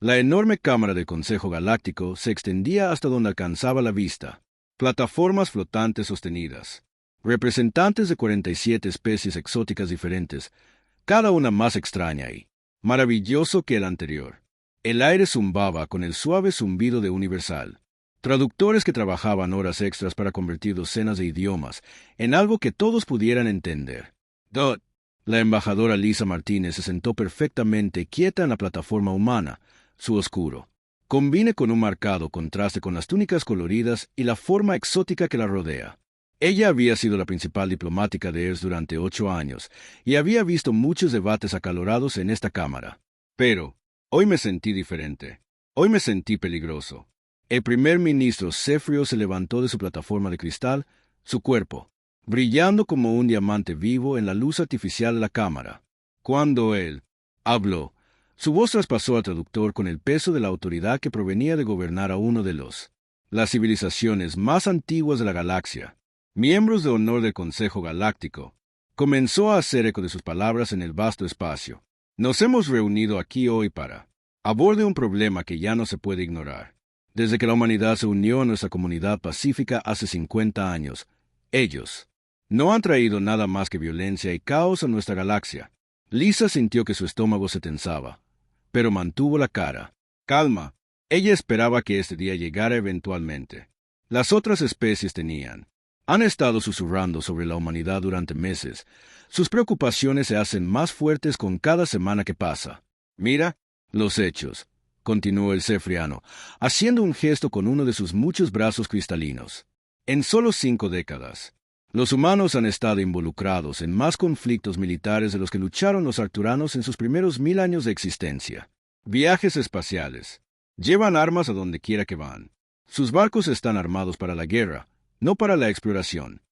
La enorme cámara del Consejo Galáctico se extendía hasta donde alcanzaba la vista. Plataformas flotantes sostenidas. Representantes de 47 especies exóticas diferentes, cada una más extraña y maravilloso que el anterior. El aire zumbaba con el suave zumbido de Universal. Traductores que trabajaban horas extras para convertir docenas de idiomas en algo que todos pudieran entender. Dot. La embajadora Lisa Martínez se sentó perfectamente quieta en la plataforma humana, su oscuro combine con un marcado contraste con las túnicas coloridas y la forma exótica que la rodea. Ella había sido la principal diplomática de ERS durante 8 años y había visto muchos debates acalorados en esta cámara. Pero, hoy me sentí diferente. Hoy me sentí peligroso. El primer ministro Zefrio se levantó de su plataforma de cristal, su cuerpo brillando como un diamante vivo en la luz artificial de la cámara. Cuando él habló, su voz traspasó al traductor con el peso de la autoridad que provenía de gobernar a uno de las civilizaciones más antiguas de la galaxia. Miembros de honor del Consejo Galáctico. Comenzó a hacer eco de sus palabras en el vasto espacio. Nos hemos reunido aquí hoy para abordar un problema que ya no se puede ignorar. Desde que la humanidad se unió a nuestra comunidad pacífica hace 50 años, ellos no han traído nada más que violencia y caos a nuestra galaxia. Lisa sintió que su estómago se tensaba, pero mantuvo la cara. Calma. Ella esperaba que este día llegara eventualmente. Las otras especies han estado susurrando sobre la humanidad durante meses. Sus preocupaciones se hacen más fuertes con cada semana que pasa. Mira, los hechos, continuó el cefriano, haciendo un gesto con uno de sus muchos brazos cristalinos. En solo 5 décadas, los humanos han estado involucrados en más conflictos militares de los que lucharon los arturanos en sus primeros 1000 años de existencia. Viajes espaciales. Llevan armas a donde quiera que van. Sus barcos están armados para la guerra, no para la exploración.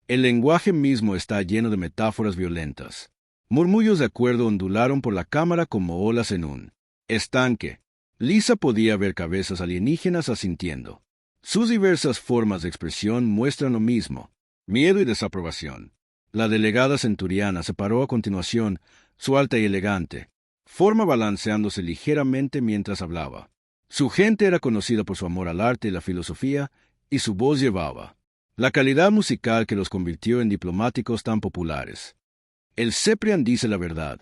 El lenguaje mismo está lleno de metáforas violentas. Murmullos de acuerdo ondularon por la cámara como olas en un estanque. Lisa podía ver cabezas alienígenas asintiendo. Sus diversas formas de expresión muestran lo mismo: miedo y desaprobación. La delegada centuriana se paró a continuación, su alta y elegante forma balanceándose ligeramente mientras hablaba. Su gente era conocida por su amor al arte y la filosofía, y su voz llevaba la calidad musical que los convirtió en diplomáticos tan populares. El Ceprian dice la verdad,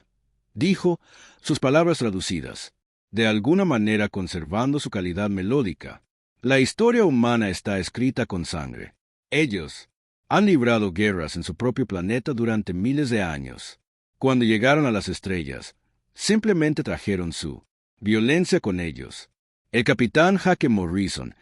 dijo, sus palabras traducidas, de alguna manera conservando su calidad melódica. La historia humana está escrita con sangre. Ellos han librado guerras en su propio planeta durante miles de años. Cuando llegaron a las estrellas, simplemente trajeron su violencia con ellos. El capitán Hake Morrison,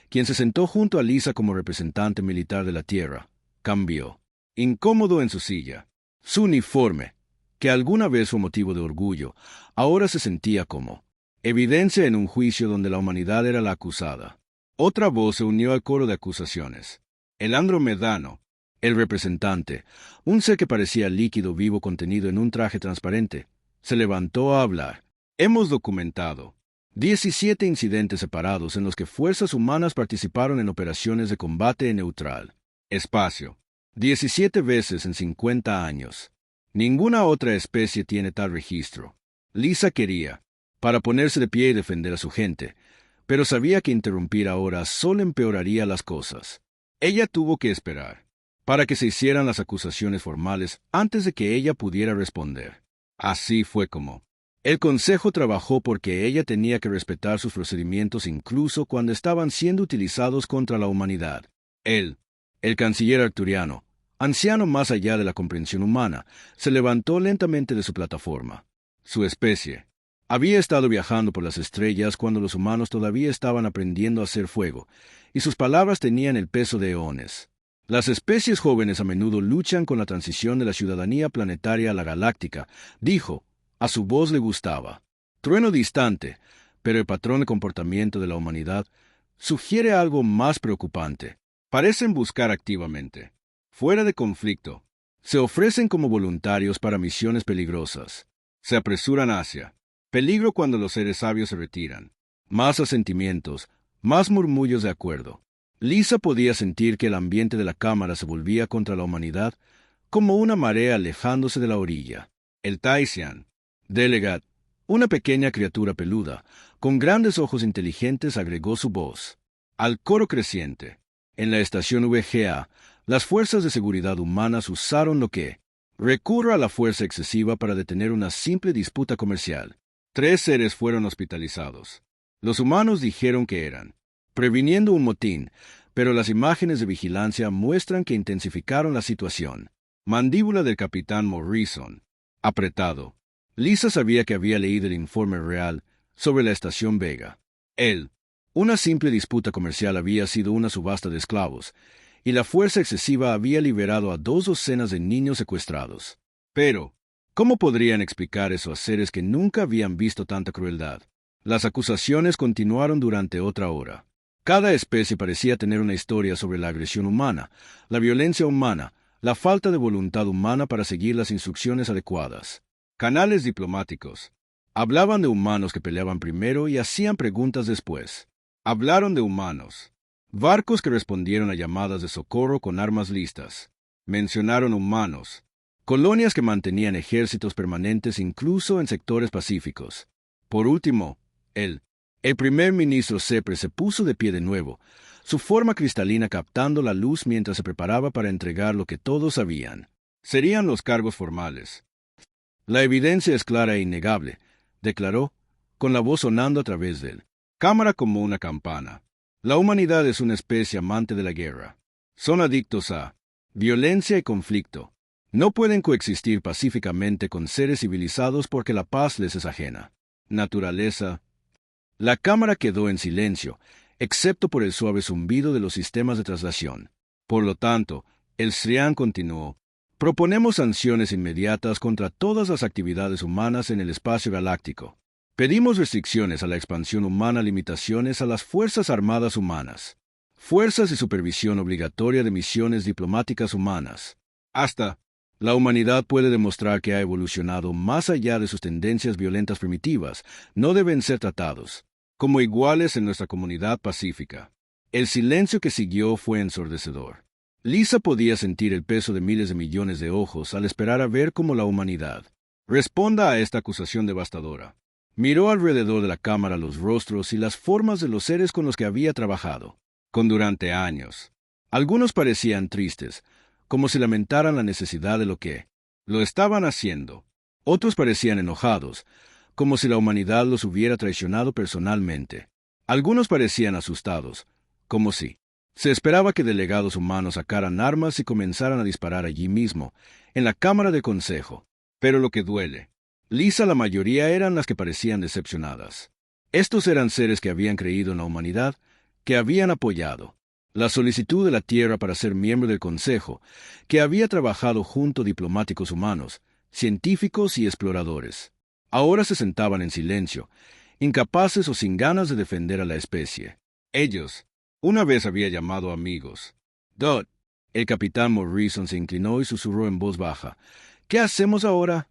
quien se sentó junto a Lisa como representante militar de la Tierra, cambió, incómodo en su silla. Su uniforme, que alguna vez fue motivo de orgullo, ahora se sentía como evidencia en un juicio donde la humanidad era la acusada. Otra voz se unió al coro de acusaciones. El andromedano, el representante, un ser que parecía líquido vivo contenido en un traje transparente, se levantó a hablar. Hemos documentado 17 incidentes separados en los que fuerzas humanas participaron en operaciones de combate en neutral espacio. 17 veces en 50 años. Ninguna otra especie tiene tal registro. Lisa quería, para ponerse de pie y defender a su gente, pero sabía que interrumpir ahora solo empeoraría las cosas. Ella tuvo que esperar para que se hicieran las acusaciones formales antes de que ella pudiera responder. Así fue como el Consejo trabajó porque ella tenía que respetar sus procedimientos incluso cuando estaban siendo utilizados contra la humanidad. El canciller arturiano, anciano más allá de la comprensión humana, se levantó lentamente de su plataforma. Su especie había estado viajando por las estrellas cuando los humanos todavía estaban aprendiendo a hacer fuego, y sus palabras tenían el peso de eones. Las especies jóvenes a menudo luchan con la transición de la ciudadanía planetaria a la galáctica, dijo. A su voz le gustaba. Trueno distante, pero el patrón de comportamiento de la humanidad sugiere algo más preocupante. Parecen buscar activamente, fuera de conflicto. Se ofrecen como voluntarios para misiones peligrosas. Se apresuran hacia peligro cuando los seres sabios se retiran. Más asentimientos, más murmullos de acuerdo. Lisa podía sentir que el ambiente de la cámara se volvía contra la humanidad como una marea alejándose de la orilla. El Taisian, Delegat, Una pequeña criatura peluda, con grandes ojos inteligentes, agregó su voz. Al coro creciente. En la estación VGA, las fuerzas de seguridad humanas usaron lo que recurre a la fuerza excesiva para detener una simple disputa comercial. 3 seres fueron hospitalizados. Los humanos dijeron que eran previniendo un motín, pero las imágenes de vigilancia muestran que intensificaron la situación. Mandíbula del capitán Morrison. Apretado. Lisa sabía que había leído el informe real sobre la estación Vega. Una simple disputa comercial había sido una subasta de esclavos, y la fuerza excesiva había liberado a 2 docenas de niños secuestrados. Pero, ¿cómo podrían explicar eso a seres que nunca habían visto tanta crueldad? Las acusaciones continuaron durante otra hora. Cada especie parecía tener una historia sobre la agresión humana, la violencia humana, la falta de voluntad humana para seguir las instrucciones adecuadas. Canales diplomáticos. Hablaban de humanos que peleaban primero y hacían preguntas después. Hablaron de humanos. Barcos que respondieron a llamadas de socorro con armas listas. Mencionaron humanos. Colonias que mantenían ejércitos permanentes incluso en sectores pacíficos. Por último, el primer ministro Cepre se puso de pie de nuevo, su forma cristalina captando la luz mientras se preparaba para entregar lo que todos sabían. Serían los cargos formales. La evidencia es clara e innegable, declaró, con la voz sonando a través de él. Cámara como una campana. La humanidad es una especie amante de la guerra. Son adictos a violencia y conflicto. No pueden coexistir pacíficamente con seres civilizados porque la paz les es ajena. Naturaleza. La cámara quedó en silencio, excepto por el suave zumbido de los sistemas de traslación. Por lo tanto, el Srian continuó. Proponemos sanciones inmediatas contra todas las actividades humanas en el espacio galáctico. Pedimos restricciones a la expansión humana, limitaciones a las Fuerzas Armadas humanas, fuerzas de supervisión obligatoria de misiones diplomáticas humanas. Hasta la humanidad puede demostrar que ha evolucionado más allá de sus tendencias violentas primitivas, no deben ser tratados como iguales en nuestra comunidad pacífica. El silencio que siguió fue ensordecedor. Lisa podía sentir el peso de miles de millones de ojos al esperar a ver cómo la humanidad responda a esta acusación devastadora. Miró alrededor de la cámara los rostros y las formas de los seres con los que había trabajado durante años. Algunos parecían tristes, como si lamentaran la necesidad de lo que lo estaban haciendo. Otros parecían enojados, como si la humanidad los hubiera traicionado personalmente. Algunos parecían asustados, como si se esperaba que delegados humanos sacaran armas y comenzaran a disparar allí mismo, en la Cámara de Consejo. Pero lo que duele, Lisa, la mayoría eran las que parecían decepcionadas. Estos eran seres que habían creído en la humanidad, que habían apoyado la solicitud de la Tierra para ser miembro del Consejo, que había trabajado junto a diplomáticos humanos, científicos y exploradores. Ahora se sentaban en silencio, incapaces o sin ganas de defender a la especie. Ellos una vez había llamado amigos. Dot. El capitán Morrison se inclinó y susurró en voz baja. ¿Qué hacemos ahora?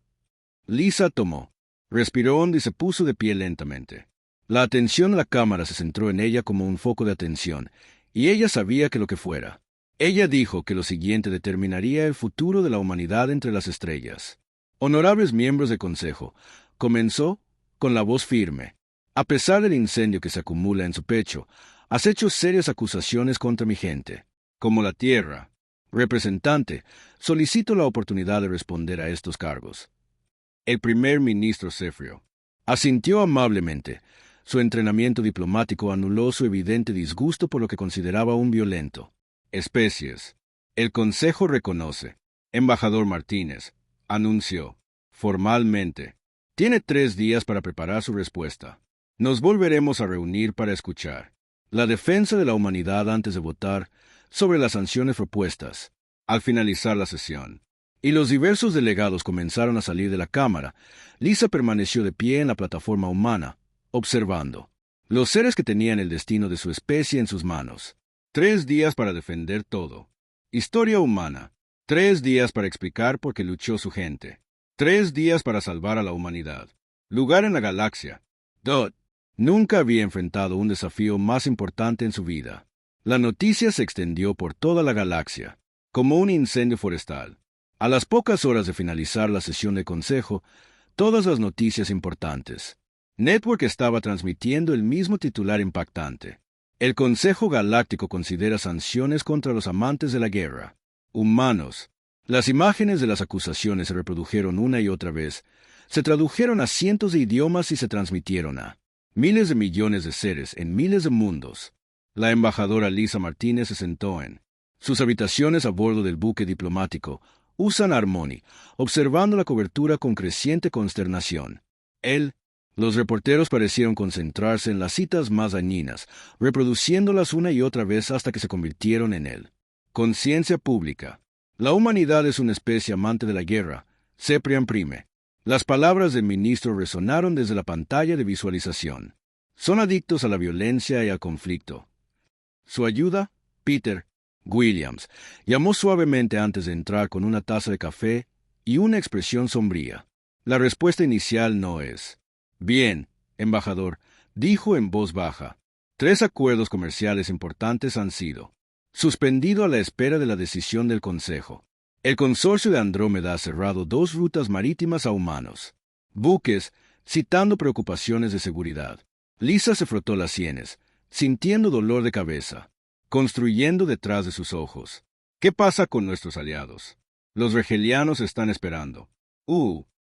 Lisa tomó, respiró hondo y se puso de pie lentamente. La atención de la cámara se centró en ella como un foco de atención, y ella sabía que lo que fuera. Ella dijo que lo siguiente determinaría el futuro de la humanidad entre las estrellas. Honorables miembros del Consejo, comenzó con la voz firme. A pesar del incendio que se acumula en su pecho, has hecho serias acusaciones contra mi gente. Como la Tierra, representante, solicito la oportunidad de responder a estos cargos. El primer ministro Cefrio asintió amablemente. Su entrenamiento diplomático anuló su evidente disgusto por lo que consideraba un violento. Especies. El Consejo reconoce. Embajador Martínez anunció formalmente. Tiene 3 días para preparar su respuesta. Nos volveremos a reunir para escuchar la defensa de la humanidad antes de votar sobre las sanciones propuestas. Al finalizar la sesión, y los diversos delegados comenzaron a salir de la cámara, Lisa permaneció de pie en la plataforma humana, observando los seres que tenían el destino de su especie en sus manos. 3 días para defender todo. Historia humana. 3 días para explicar por qué luchó su gente. 3 días para salvar a la humanidad. Lugar en la galaxia. Dot. Nunca había enfrentado un desafío más importante en su vida. La noticia se extendió por toda la galaxia, como un incendio forestal. A las pocas horas de finalizar la sesión de consejo, todas las noticias importantes. Network estaba transmitiendo el mismo titular impactante. El Consejo Galáctico considera sanciones contra los amantes de la guerra. Humanos. Las imágenes de las acusaciones se reprodujeron una y otra vez, se tradujeron a cientos de idiomas y se transmitieron a miles de millones de seres en miles de mundos. La embajadora Lisa Martínez se sentó en sus habitaciones a bordo del buque diplomático Usan Harmony, observando la cobertura con creciente consternación. Los reporteros parecieron concentrarse en las citas más dañinas, reproduciéndolas una y otra vez hasta que se convirtieron en conciencia pública. La humanidad es una especie amante de la guerra. Cyprian Prime. Las palabras del ministro resonaron desde la pantalla de visualización. Son adictos a la violencia y al conflicto. Su ayuda, Peter Williams, llamó suavemente antes de entrar con una taza de café y una expresión sombría. La respuesta inicial no es: bien, embajador, dijo en voz baja. 3 acuerdos comerciales importantes han sido suspendido a la espera de la decisión del Consejo. El consorcio de Andrómeda ha cerrado 2 rutas marítimas a humanos. Buques, citando preocupaciones de seguridad. Lisa se frotó las sienes, sintiendo dolor de cabeza, construyendo detrás de sus ojos. ¿Qué pasa con nuestros aliados? Los regelianos están esperando.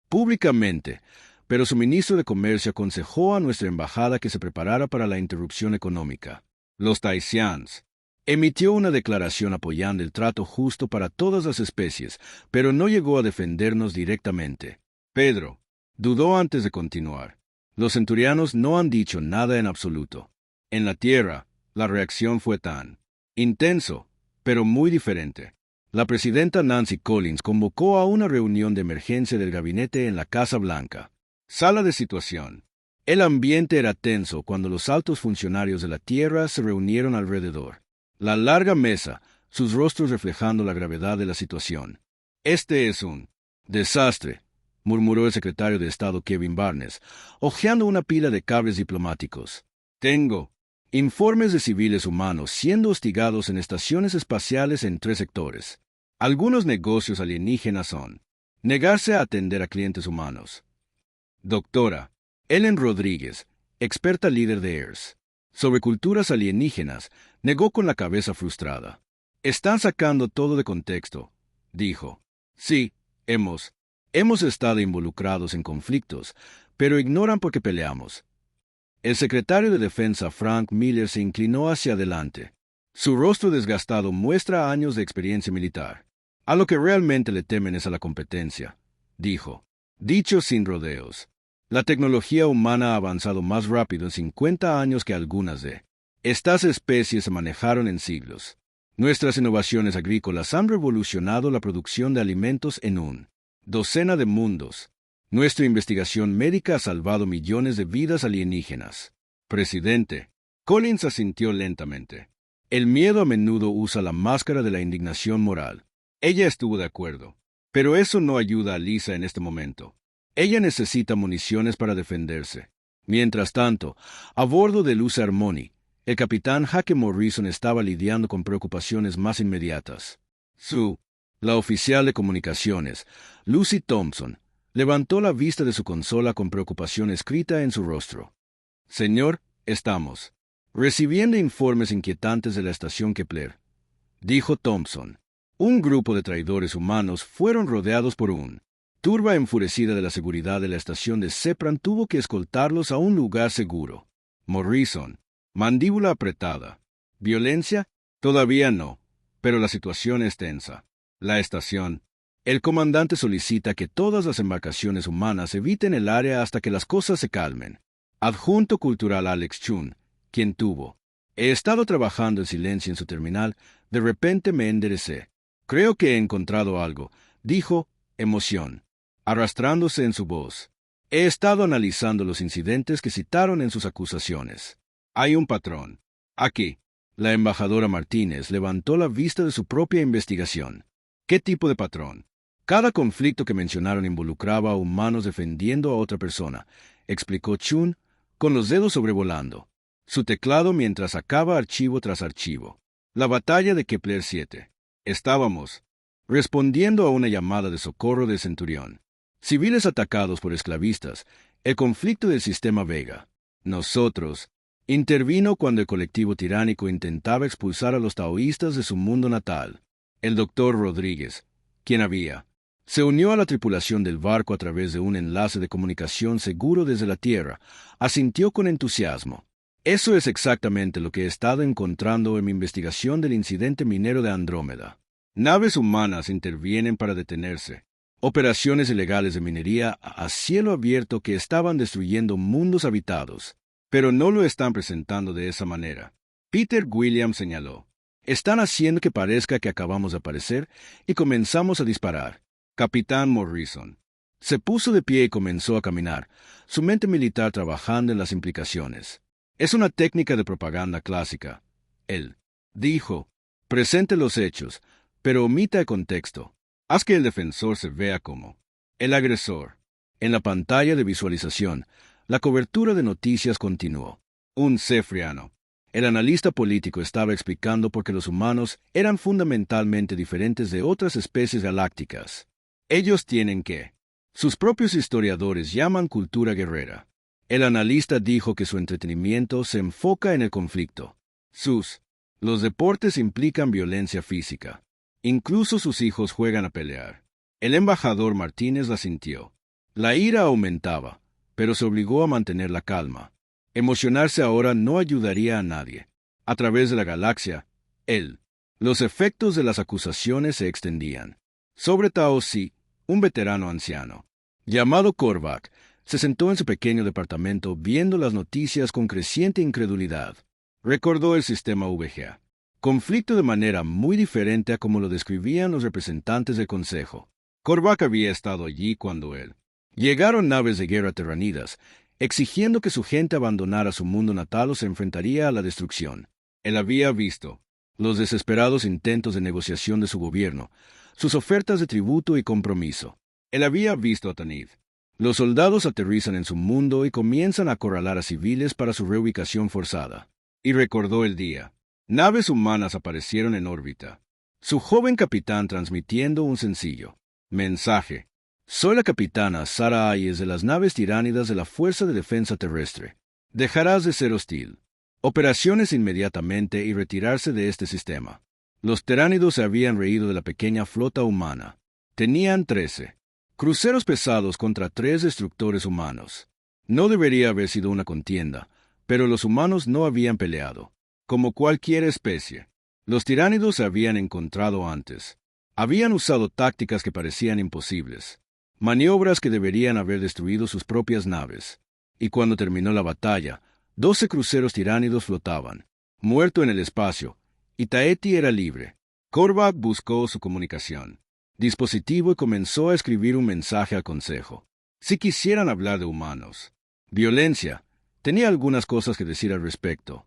Públicamente, pero su ministro de Comercio aconsejó a nuestra embajada que se preparara para la interrupción económica. Los Taisians. Emitió una declaración apoyando el trato justo para todas las especies, pero no llegó a defendernos directamente. Pedro dudó antes de continuar. Los centurianos no han dicho nada en absoluto. En la Tierra, la reacción fue tan intenso, pero muy diferente. La presidenta Nancy Collins convocó a una reunión de emergencia del gabinete en la Casa Blanca. Sala de situación. El ambiente era tenso cuando los altos funcionarios de la Tierra se reunieron alrededor. La larga mesa, sus rostros reflejando la gravedad de la situación. Este es un desastre, murmuró el secretario de Estado Kevin Barnes, hojeando una pila de cables diplomáticos. Tengo informes de civiles humanos siendo hostigados en estaciones espaciales en 3 sectores. Algunos negocios alienígenas son negarse a atender a clientes humanos. Doctora Ellen Rodríguez, experta líder de ERS sobre culturas alienígenas, negó con la cabeza frustrada. Están sacando todo de contexto, dijo. Sí, hemos estado involucrados en conflictos, pero ignoran por qué peleamos. El secretario de Defensa Frank Miller se inclinó hacia adelante. Su rostro desgastado muestra años de experiencia militar. A lo que realmente le temen es a la competencia, dijo. Dicho sin rodeos. La tecnología humana ha avanzado más rápido en 50 años que algunas de estas especies se manejaron en siglos. Nuestras innovaciones agrícolas han revolucionado la producción de alimentos en una docena de mundos. Nuestra investigación médica ha salvado millones de vidas alienígenas. Presidente. Collins asintió lentamente. El miedo a menudo usa la máscara de la indignación moral. Ella estuvo de acuerdo. Pero eso no ayuda a Lisa en este momento. Ella necesita municiones para defenderse. Mientras tanto, a bordo del Usan Harmony, el capitán Jaque Morrison estaba lidiando con preocupaciones más inmediatas. La oficial de comunicaciones, Lucy Thompson, levantó la vista de su consola con preocupación escrita en su rostro. Señor, estamos recibiendo informes inquietantes de la estación Kepler, dijo Thompson. Un grupo de traidores humanos fueron rodeados por un turba enfurecida de la seguridad de la estación de Sepran tuvo que escoltarlos a un lugar seguro. Morrison, mandíbula apretada. ¿Violencia? Todavía no, pero la situación es tensa. La estación. El comandante solicita que todas las embarcaciones humanas eviten el área hasta que las cosas se calmen. Adjunto cultural Alex Chun, quien he estado trabajando en silencio en su terminal, de repente me enderecé. Creo que he encontrado algo, dijo, emoción, arrastrándose en su voz. He estado analizando los incidentes que citaron en sus acusaciones. Hay un patrón. Aquí. La embajadora Martínez levantó la vista de su propia investigación. ¿Qué tipo de patrón? Cada conflicto que mencionaron involucraba a humanos defendiendo a otra persona, explicó Chun, con los dedos sobrevolando su teclado mientras sacaba archivo tras archivo. La batalla de Kepler 7. Estábamos respondiendo a una llamada de socorro del Centurión. civiles atacados por esclavistas, el conflicto del sistema Vega. Nosotros, intervino cuando el colectivo tiránico intentaba expulsar a los taoístas de su mundo natal. El doctor Rodríguez, quien se unió a la tripulación del barco a través de un enlace de comunicación seguro desde la Tierra, asintió con entusiasmo. Eso es exactamente lo que he estado encontrando en mi investigación del incidente minero de Andrómeda. Naves humanas intervienen para detenerse. Operaciones ilegales de minería a cielo abierto que estaban destruyendo mundos habitados, pero no lo están presentando de esa manera. Peter Williams señaló: están haciendo que parezca que acabamos de aparecer y comenzamos a disparar. Capitán Morrison se puso de pie y comenzó a caminar, su mente militar trabajando en las implicaciones. Es una técnica de propaganda clásica. Él dijo: presente los hechos, pero omita el contexto. Haz que el defensor se vea como el agresor. En la pantalla de visualización, la cobertura de noticias continuó. Un cefriano, el analista político, estaba explicando por qué los humanos eran fundamentalmente diferentes de otras especies galácticas. Ellos tienen que sus propios historiadores llaman cultura guerrera. El analista dijo que su entretenimiento se enfoca en el conflicto. Los deportes implican violencia física. Incluso sus hijos juegan a pelear. El embajador Martínez la sintió. La ira aumentaba, pero se obligó a mantener la calma. Emocionarse ahora no ayudaría a nadie. A través de la galaxia, los efectos de las acusaciones se extendían. Sobre Tao Si, un veterano anciano, llamado Korvac, se sentó en su pequeño departamento viendo las noticias con creciente incredulidad. Recordó el sistema VGA. Conflicto de manera muy diferente a como lo describían los representantes del Consejo. Korvac había estado allí cuando llegaron naves de guerra terranidas, exigiendo que su gente abandonara su mundo natal o se enfrentaría a la destrucción. Él había visto los desesperados intentos de negociación de su gobierno, sus ofertas de tributo y compromiso. Él había visto a Tanith. Los soldados aterrizan en su mundo y comienzan a acorralar a civiles para su reubicación forzada. Y recordó el día. Naves humanas aparecieron en órbita. Su joven capitán transmitiendo un sencillo mensaje. Soy la capitana Sara Hayes de las naves tiránidas de la Fuerza de Defensa Terrestre. Dejarás de ser hostil. Operaciones inmediatamente y retirarse de este sistema. Los tiránidos se habían reído de la pequeña flota humana. Tenían 13 cruceros pesados contra 3 destructores humanos. No debería haber sido una contienda, pero los humanos no habían peleado. Como cualquier especie, los tiránidos se habían encontrado antes. Habían usado tácticas que parecían imposibles, maniobras que deberían haber destruido sus propias naves. Y cuando terminó la batalla, 12 cruceros tiránidos flotaban, muerto en el espacio, y Taeti era libre. Korvac buscó su comunicación dispositivo y comenzó a escribir un mensaje al Consejo. Si quisieran hablar de humanos, violencia, tenía algunas cosas que decir al respecto.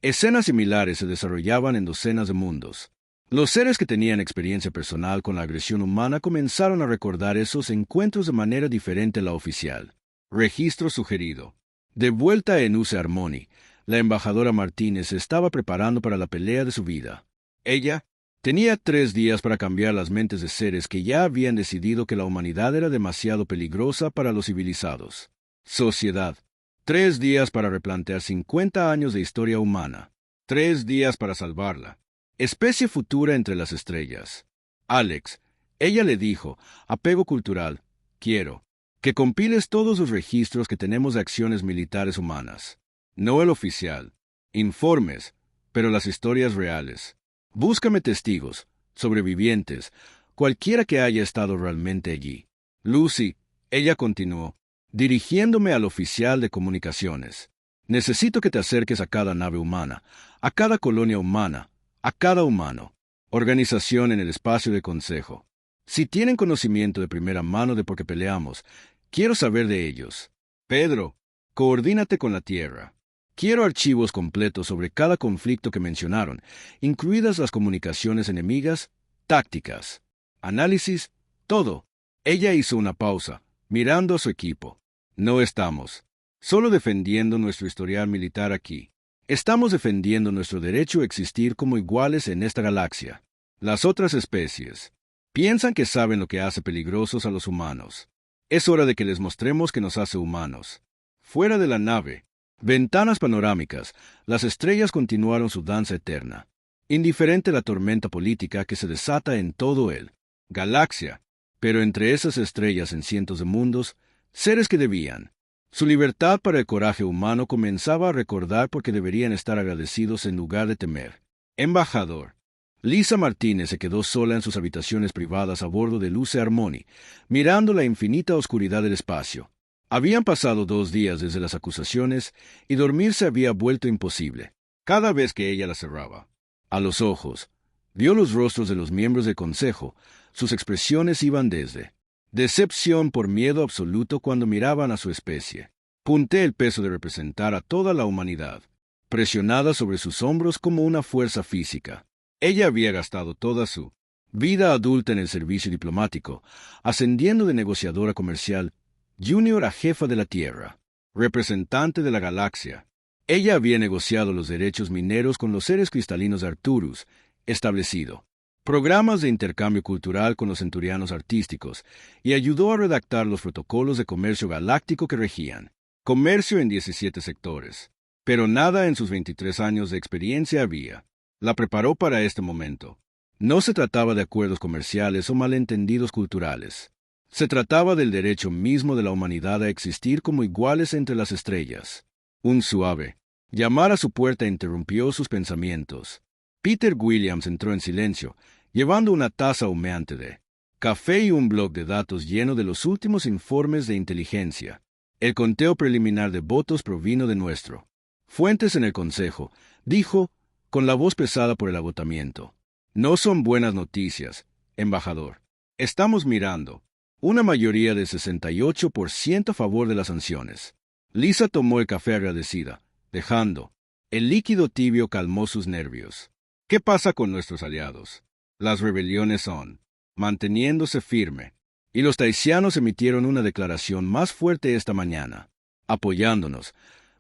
Escenas similares se desarrollaban en docenas de mundos. Los seres que tenían experiencia personal con la agresión humana comenzaron a recordar esos encuentros de manera diferente a la oficial. Registro sugerido. De vuelta en Use Harmony, la embajadora Martínez se estaba preparando para la pelea de su vida. Ella tenía 3 días para cambiar las mentes de seres que ya habían decidido que la humanidad era demasiado peligrosa para los civilizados. Sociedad. 3 días para replantear 50 años de historia humana. 3 días para salvarla. Especie futura entre las estrellas. Alex, ella le dijo, apego cultural, quiero que compiles todos los registros que tenemos de acciones militares humanas. No el oficial. Informes, pero las historias reales. Búscame testigos, sobrevivientes, cualquiera que haya estado realmente allí. Lucy, ella continuó, dirigiéndome al oficial de comunicaciones. Necesito que te acerques a cada nave humana, a cada colonia humana, a cada humano. Organización en el espacio de consejo. Si tienen conocimiento de primera mano de por qué peleamos, quiero saber de ellos. Pedro, coordínate con la Tierra. Quiero archivos completos sobre cada conflicto que mencionaron, incluidas las comunicaciones enemigas, tácticas, análisis, todo. Ella hizo una pausa, mirando a su equipo. No estamos solo defendiendo nuestro historial militar aquí. Estamos defendiendo nuestro derecho a existir como iguales en esta galaxia. Las otras especies. Piensan que saben lo que hace peligrosos a los humanos. Es hora de que les mostremos que nos hace humanos. Fuera de la nave, ventanas panorámicas, las estrellas continuaron su danza eterna, indiferente a la tormenta política que se desata en todo el galaxia, pero entre esas estrellas en cientos de mundos, seres que debían. Su libertad para el coraje humano comenzaba a recordar porque deberían estar agradecidos en lugar de temer. Embajador. Lisa Martínez se quedó sola en sus habitaciones privadas a bordo de Luce Harmony, mirando la infinita oscuridad del espacio. Habían pasado 2 días desde las acusaciones y dormir se había vuelto imposible. Cada vez que ella la cerraba a los ojos, vio los rostros de los miembros del consejo. Sus expresiones iban desde decepción por miedo absoluto cuando miraban a su especie. Punté el peso de representar a toda la humanidad, presionada sobre sus hombros como una fuerza física. Ella había gastado toda su vida adulta en el servicio diplomático, ascendiendo de negociadora comercial junior a jefa de la Tierra, representante de la galaxia. Ella había negociado los derechos mineros con los seres cristalinos de Arcturus, establecido programas de intercambio cultural con los centurianos artísticos, y ayudó a redactar los protocolos de comercio galáctico que regían comercio en 17 sectores. Pero nada en sus 23 años de experiencia había la preparó para este momento. No se trataba de acuerdos comerciales o malentendidos culturales. Se trataba del derecho mismo de la humanidad a existir como iguales entre las estrellas. Un suave llamar a su puerta interrumpió sus pensamientos. Peter Williams entró en silencio, llevando una taza humeante de café y un bloc de datos lleno de los últimos informes de inteligencia. El conteo preliminar de votos provino de nuestro fuentes en el Consejo, dijo, con la voz pesada por el agotamiento. No son buenas noticias, embajador. Estamos mirando una mayoría de 68% a favor de las sanciones. Lisa tomó el café agradecida, dejando. El líquido tibio calmó sus nervios. ¿Qué pasa con nuestros aliados? Las rebeliones son manteniéndose firme, y los taicianos emitieron una declaración más fuerte esta mañana, apoyándonos,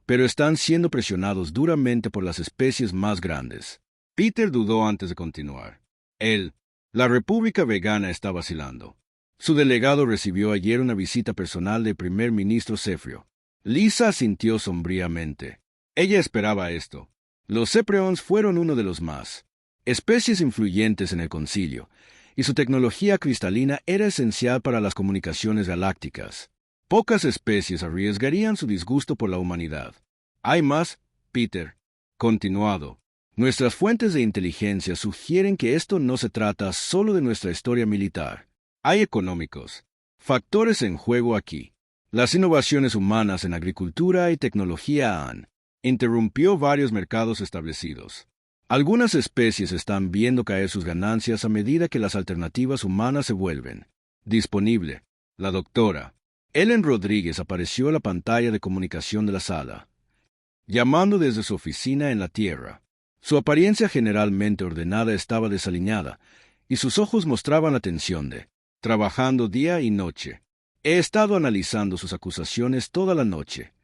pero están siendo presionados duramente por las especies más grandes. Peter dudó antes de continuar. La República Vegana está vacilando. Su delegado recibió ayer una visita personal del primer ministro Cefrio. Lisa asintió sombríamente. Ella esperaba esto. Los Cepreons fueron uno de los más especies influyentes en el concilio, y su tecnología cristalina era esencial para las comunicaciones galácticas. Pocas especies arriesgarían su disgusto por la humanidad. Hay más, Peter. Continuado. Nuestras fuentes de inteligencia sugieren que esto no se trata solo de nuestra historia militar. Hay económicos factores en juego aquí. Las innovaciones humanas en agricultura y tecnología han interrumpido varios mercados establecidos. Algunas especies están viendo caer sus ganancias a medida que las alternativas humanas se vuelven disponible. La doctora Ellen Rodríguez apareció en la pantalla de comunicación de la sala, llamando desde su oficina en la Tierra. Su apariencia generalmente ordenada estaba desaliñada, y sus ojos mostraban la tensión de trabajando día y noche. He estado analizando sus acusaciones toda la noche.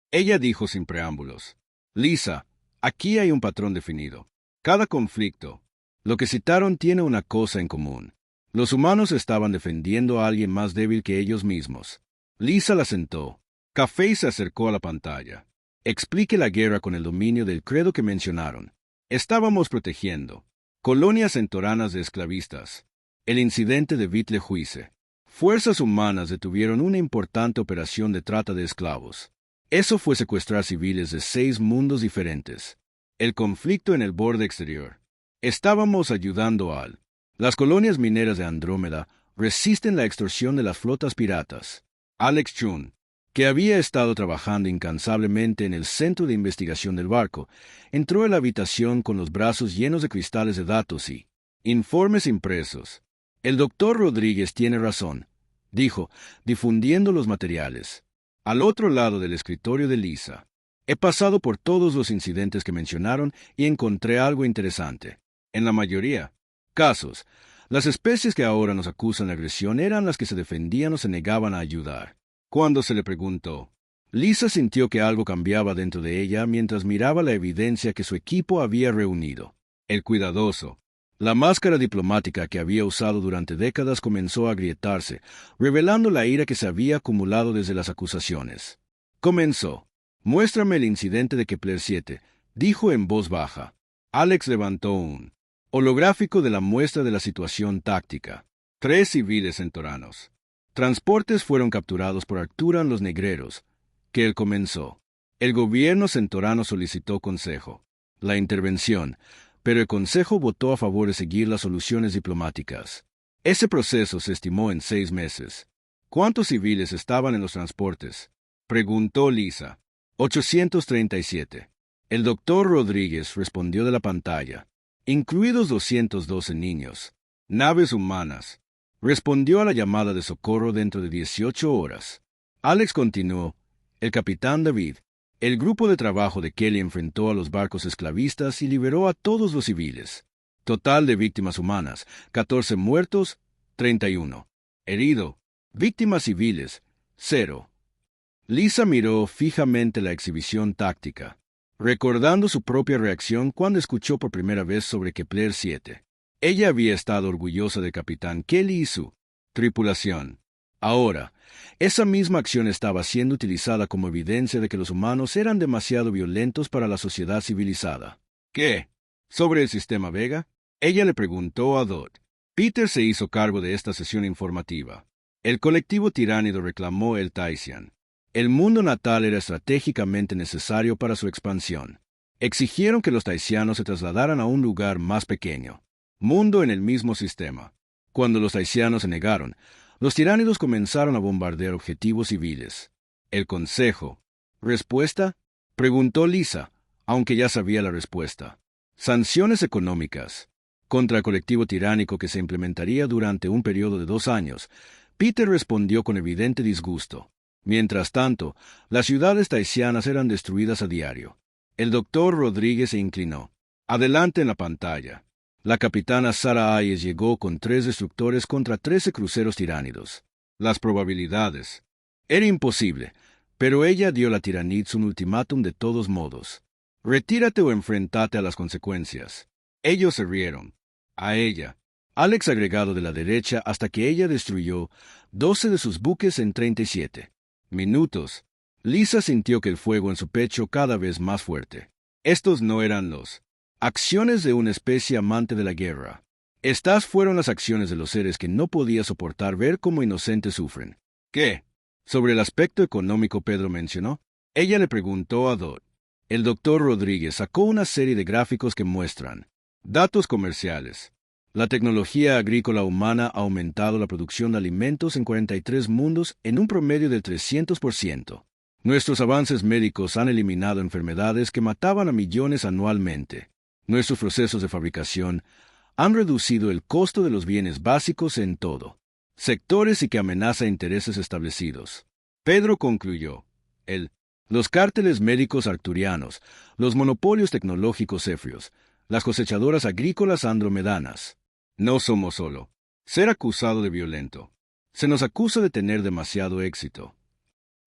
Ella dijo sin preámbulos. Lisa, aquí hay un patrón definido. Cada conflicto, lo que citaron tiene una cosa en común. Los humanos estaban defendiendo a alguien más débil que ellos mismos. Lisa la sentó. Café se acercó a la pantalla. Explique la guerra con el dominio del credo que mencionaron. Estábamos protegiendo colonias centoranas de esclavistas. El incidente de Vitlejuice. Fuerzas humanas detuvieron una importante operación de trata de esclavos. Eso fue secuestrar civiles de 6 mundos diferentes. El conflicto en el borde exterior. Estábamos ayudando al. Las colonias mineras de Andrómeda resisten la extorsión de las flotas piratas. Alex Chun, que había estado trabajando incansablemente en el centro de investigación del barco, entró en la habitación con los brazos llenos de cristales de datos y informes impresos. El doctor Rodríguez tiene razón, dijo, difundiendo los materiales. Al otro lado del escritorio de Lisa. He pasado por todos los incidentes que mencionaron y encontré algo interesante. En la mayoría casos, las especies que ahora nos acusan de agresión eran las que se defendían o se negaban a ayudar. Cuando se le preguntó, Lisa sintió que algo cambiaba dentro de ella mientras miraba la evidencia que su equipo había reunido. El cuidadoso La máscara diplomática que había usado durante décadas comenzó a agrietarse, revelando la ira que se había acumulado desde las acusaciones. Comenzó. «Muéstrame el incidente de Kepler 7», dijo en voz baja. Alex levantó un holográfico de la muestra de la situación táctica. 3 civiles centoranos. Transportes fueron capturados por Arturan los Negreros, que él comenzó. El gobierno centorano solicitó consejo. La intervención, pero el Consejo votó a favor de seguir las soluciones diplomáticas. Ese proceso se estimó en 6 meses. ¿Cuántos civiles estaban en los transportes?, preguntó Lisa. 837. El doctor Rodríguez respondió de la pantalla. Incluidos 212 niños. Naves humanas. Respondió a la llamada de socorro dentro de 18 horas. Alex continuó. El capitán David. El grupo de trabajo de Kelly enfrentó a los barcos esclavistas y liberó a todos los civiles. Total de víctimas humanas, 14 muertos, 31. Herido. Víctimas civiles, 0. Lisa miró fijamente la exhibición táctica, recordando su propia reacción cuando escuchó por primera vez sobre Kepler 7. Ella había estado orgullosa del capitán Kelly y su tripulación. Ahora, esa misma acción estaba siendo utilizada como evidencia de que los humanos eran demasiado violentos para la sociedad civilizada. ¿Qué? ¿Sobre el sistema Vega? Ella le preguntó a Dodd. Peter se hizo cargo de esta sesión informativa. El colectivo tiránido reclamó el Taisian. El mundo natal era estratégicamente necesario para su expansión. Exigieron que los taisianos se trasladaran a un lugar más pequeño. Mundo en el mismo sistema. Cuando los taisianos se negaron, los tiránidos comenzaron a bombardear objetivos civiles. El Consejo. ¿Respuesta?, preguntó Lisa, aunque ya sabía la respuesta. Sanciones económicas. Contra el colectivo tiránico que se implementaría durante un periodo de 2 años. Peter respondió con evidente disgusto. Mientras tanto, las ciudades taisianas eran destruidas a diario. El doctor Rodríguez se inclinó. Adelante en la pantalla. La capitana Sarah Hayes llegó con 3 destructores contra 13 cruceros tiránidos. Las probabilidades. Era imposible, pero ella dio a la Tiranitz un ultimátum de todos modos. Retírate o enfrentate a las consecuencias. Ellos se rieron. A ella. Alex agregado de la derecha hasta que ella destruyó 12 de sus buques en 37 minutos. Lisa sintió que el fuego en su pecho cada vez más fuerte. Estos no eran los acciones de una especie amante de la guerra. Estas fueron las acciones de los seres que no podía soportar ver cómo inocentes sufren. ¿Qué? Sobre el aspecto económico Pedro mencionó. Ella le preguntó a Dodd. El doctor Rodríguez sacó una serie de gráficos que muestran datos comerciales. La tecnología agrícola humana ha aumentado la producción de alimentos en 43 mundos en un promedio del 300%. Nuestros avances médicos han eliminado enfermedades que mataban a millones anualmente. Nuestros procesos de fabricación han reducido el costo de los bienes básicos en todo sectores y que amenaza intereses establecidos. Pedro concluyó. Los cárteles médicos arturianos, los monopolios tecnológicos efrios, las cosechadoras agrícolas andromedanas. No somos solo ser acusado de violento. Se nos acusa de tener demasiado éxito.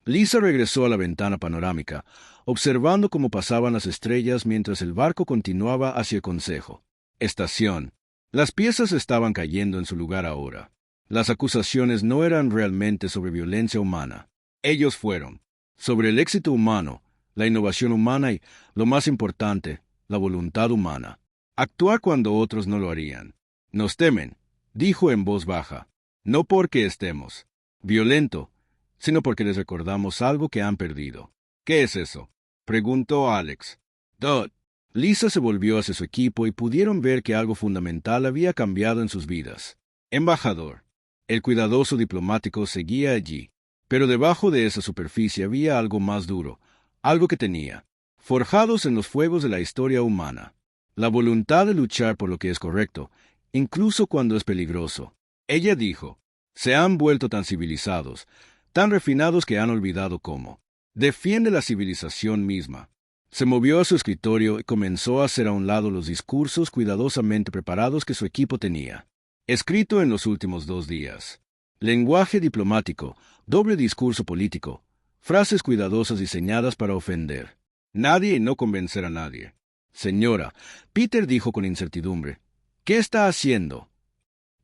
Lisa regresó a la ventana panorámica, observando cómo pasaban las estrellas mientras el barco continuaba hacia el Consejo. Estación. Las piezas estaban cayendo en su lugar ahora. Las acusaciones no eran realmente sobre violencia humana. Ellos fueron sobre el éxito humano, la innovación humana y, lo más importante, la voluntad humana. Actuar cuando otros no lo harían. Nos temen, dijo en voz baja, no porque estemos violento, sino porque les recordamos algo que han perdido. ¿Qué es eso?, preguntó Alex. Dodd. Lisa se volvió hacia su equipo y pudieron ver que algo fundamental había cambiado en sus vidas. Embajador. El cuidadoso diplomático seguía allí, pero debajo de esa superficie había algo más duro, algo que tenía forjados en los fuegos de la historia humana. La voluntad de luchar por lo que es correcto, incluso cuando es peligroso. Ella dijo, se han vuelto tan civilizados, tan refinados que han olvidado cómo. Defiende la civilización misma. Se movió a su escritorio y comenzó a hacer a un lado los discursos cuidadosamente preparados que su equipo tenía. Escrito en los últimos 2 días. Lenguaje diplomático, doble discurso político, frases cuidadosas diseñadas para ofender. Nadie y no convencer a nadie. Señora, Peter dijo con incertidumbre. ¿Qué está haciendo?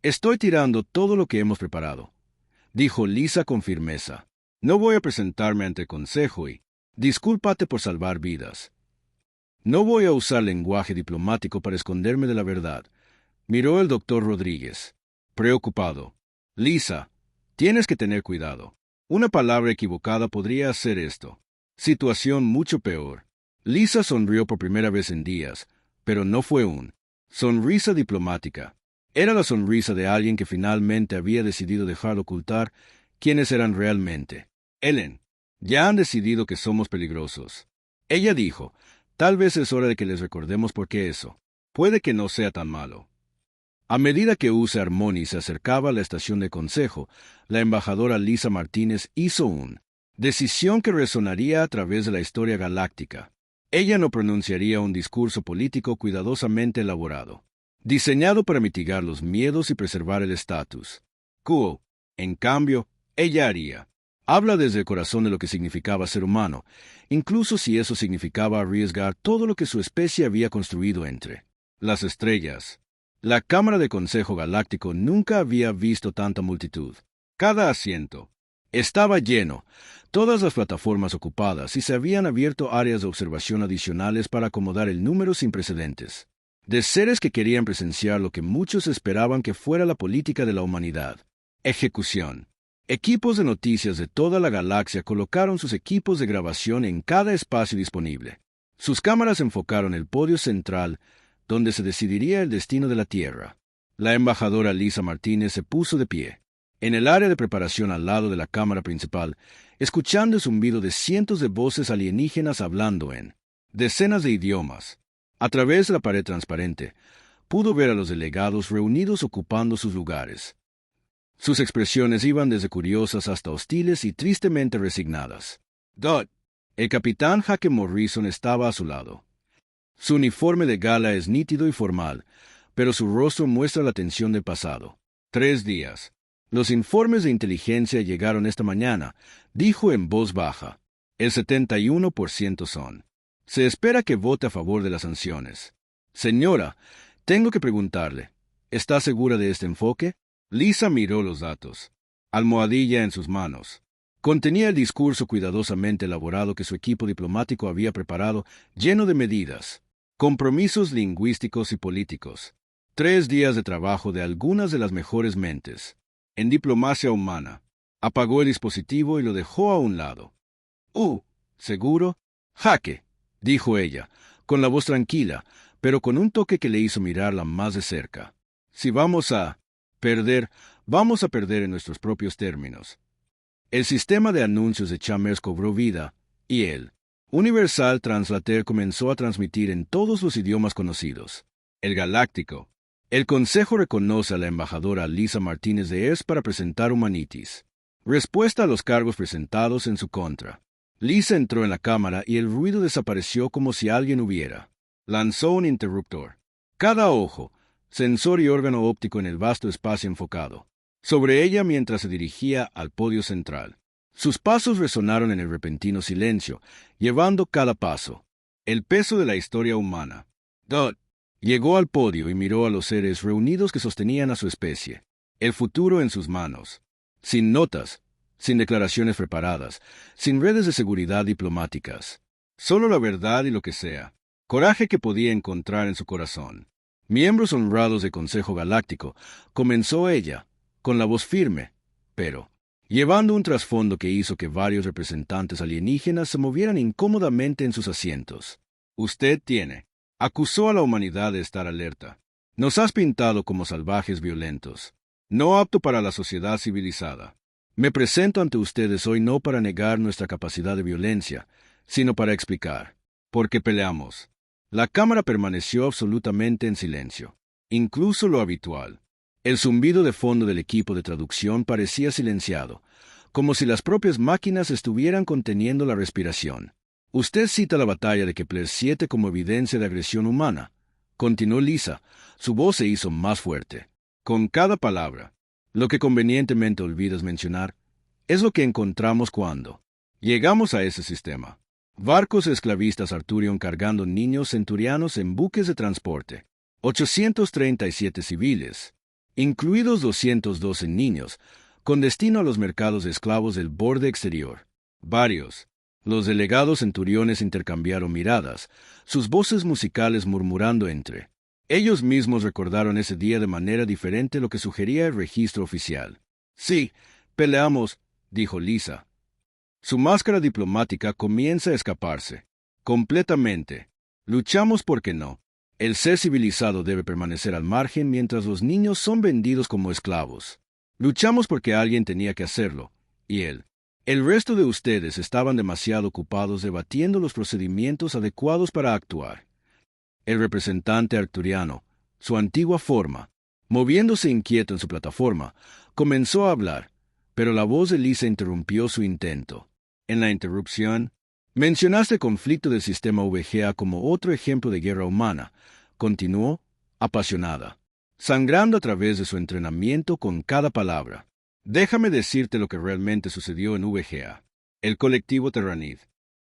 Estoy tirando todo lo que hemos preparado, dijo Lisa con firmeza. No voy a presentarme ante el consejo y discúlpate por salvar vidas. No voy a usar lenguaje diplomático para esconderme de la verdad. Miró el doctor Rodríguez, preocupado. Lisa, tienes que tener cuidado. Una palabra equivocada podría hacer esto. Situación mucho peor. Lisa sonrió por primera vez en días, pero no fue sonrisa diplomática. Era la sonrisa de alguien que finalmente había decidido dejar ocultar quiénes eran realmente. Ellen, ya han decidido que somos peligrosos. Ella dijo, tal vez es hora de que les recordemos por qué eso. Puede que no sea tan malo. A medida que U.C. Harmony se acercaba a la estación de consejo, la embajadora Lisa Martínez hizo una decisión que resonaría a través de la historia galáctica. Ella no pronunciaría un discurso político cuidadosamente elaborado, diseñado para mitigar los miedos y preservar el estatus quo. En cambio, ella haría. Habla desde el corazón de lo que significaba ser humano, incluso si eso significaba arriesgar todo lo que su especie había construido entre las estrellas. La Cámara de Consejo Galáctico nunca había visto tanta multitud. Cada asiento estaba lleno, todas las plataformas ocupadas y se habían abierto áreas de observación adicionales para acomodar el número sin precedentes de seres que querían presenciar lo que muchos esperaban que fuera la política de la humanidad. Ejecución. Equipos de noticias de toda la galaxia colocaron sus equipos de grabación en cada espacio disponible. Sus cámaras enfocaron el podio central, donde se decidiría el destino de la Tierra. La embajadora Lisa Martínez se puso de pie, en el área de preparación al lado de la cámara principal, escuchando el zumbido de cientos de voces alienígenas hablando en decenas de idiomas. A través de la pared transparente, pudo ver a los delegados reunidos ocupando sus lugares. Sus expresiones iban desde curiosas hasta hostiles y tristemente resignadas. El capitán Jaque Morrison estaba a su lado. Su uniforme de gala es nítido y formal, pero su rostro muestra la tensión del pasado. 3 días. Los informes de inteligencia llegaron esta mañana, dijo en voz baja. El 71% son. Se espera que vote a favor de las sanciones. Señora, tengo que preguntarle, ¿está segura de este enfoque? Lisa miró los datos. Almohadilla en sus manos. Contenía el discurso cuidadosamente elaborado que su equipo diplomático había preparado, lleno de medidas, compromisos lingüísticos y políticos. 3 días de trabajo de algunas de las mejores mentes en diplomacia humana. Apagó el dispositivo y lo dejó a un lado. ¿Seguro? Jaque, dijo ella, con la voz tranquila, pero con un toque que le hizo mirarla más de cerca. Si vamos a perder, vamos a perder en nuestros propios términos. El sistema de anuncios de Chalmers cobró vida, y el Universal Translator comenzó a transmitir en todos los idiomas conocidos. El Galáctico. El Consejo reconoce a la embajadora Lisa Martínez de ERS para presentar Humanities. Respuesta a los cargos presentados en su contra. Lisa entró en la cámara y el ruido desapareció como si alguien hubiera lanzó un interruptor. Cada ojo, sensor y órgano óptico en el vasto espacio enfocado sobre ella mientras se dirigía al podio central. Sus pasos resonaron en el repentino silencio, llevando cada paso el peso de la historia humana. Llegó al podio y miró a los seres reunidos que sostenían a su especie, el futuro en sus manos, sin notas, sin declaraciones preparadas, sin redes de seguridad diplomáticas. Solo la verdad y lo que sea. Coraje que podía encontrar en su corazón. Miembros honrados del Consejo Galáctico, comenzó ella, con la voz firme, pero llevando un trasfondo que hizo que varios representantes alienígenas se movieran incómodamente en sus asientos. Usted acusó a la humanidad de estar alerta. Nos has pintado como salvajes violentos, no apto para la sociedad civilizada. Me presento ante ustedes hoy no para negar nuestra capacidad de violencia, sino para explicar por qué peleamos. La cámara permaneció absolutamente en silencio, incluso lo habitual. El zumbido de fondo del equipo de traducción parecía silenciado, como si las propias máquinas estuvieran conteniendo la respiración. Usted cita la batalla de Kepler 7 como evidencia de agresión humana, continuó Lisa. Su voz se hizo más fuerte. Con cada palabra, lo que convenientemente olvidas mencionar, es lo que encontramos cuando llegamos a ese sistema. Barcos esclavistas Arturion cargando niños centurianos en buques de transporte. 837 civiles, incluidos 212 niños, con destino a los mercados de esclavos del borde exterior. Varios. Los delegados centuriones intercambiaron miradas, sus voces musicales murmurando entre. Ellos mismos recordaron ese día de manera diferente lo que sugería el registro oficial. Sí, peleamos, dijo Lisa. Su máscara diplomática comienza a escaparse. Completamente. Luchamos porque no. El ser civilizado debe permanecer al margen mientras los niños son vendidos como esclavos. Luchamos porque alguien tenía que hacerlo, y él. El resto de ustedes estaban demasiado ocupados debatiendo los procedimientos adecuados para actuar. El representante arcturiano, su antigua forma, moviéndose inquieto en su plataforma, comenzó a hablar, pero la voz de Lisa interrumpió su intento. En la interrupción, mencionaste el conflicto del sistema VGA como otro ejemplo de guerra humana, continuó, apasionada, sangrando a través de su entrenamiento con cada palabra. Déjame decirte lo que realmente sucedió en VGA. El colectivo Terranid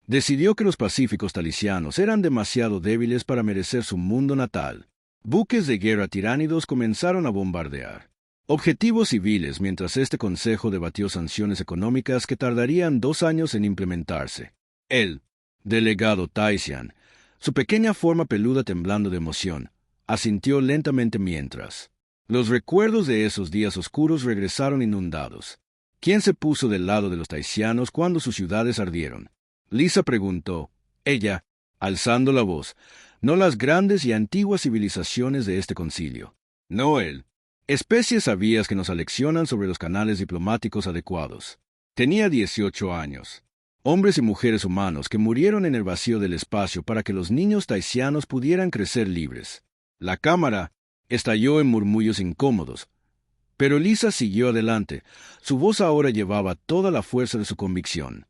decidió que los pacíficos talisianos eran demasiado débiles para merecer su mundo natal. Buques de guerra tiránidos comenzaron a bombardear objetivos civiles mientras este consejo debatió sanciones económicas que tardarían 2 años en implementarse. El delegado Taisian, su pequeña forma peluda temblando de emoción, asintió lentamente mientras. Los recuerdos de esos días oscuros regresaron inundados. ¿Quién se puso del lado de los taisianos cuando sus ciudades ardieron? Lisa preguntó, ella, alzando la voz, no las grandes y antiguas civilizaciones de este concilio. No él. Especies sabias que nos aleccionan sobre los canales diplomáticos adecuados. Tenía 18 años. Hombres y mujeres humanos que murieron en el vacío del espacio para que los niños taisianos pudieran crecer libres. La cámara estalló en murmullos incómodos, pero Lisa siguió adelante. Su voz ahora llevaba toda la fuerza de su convicción.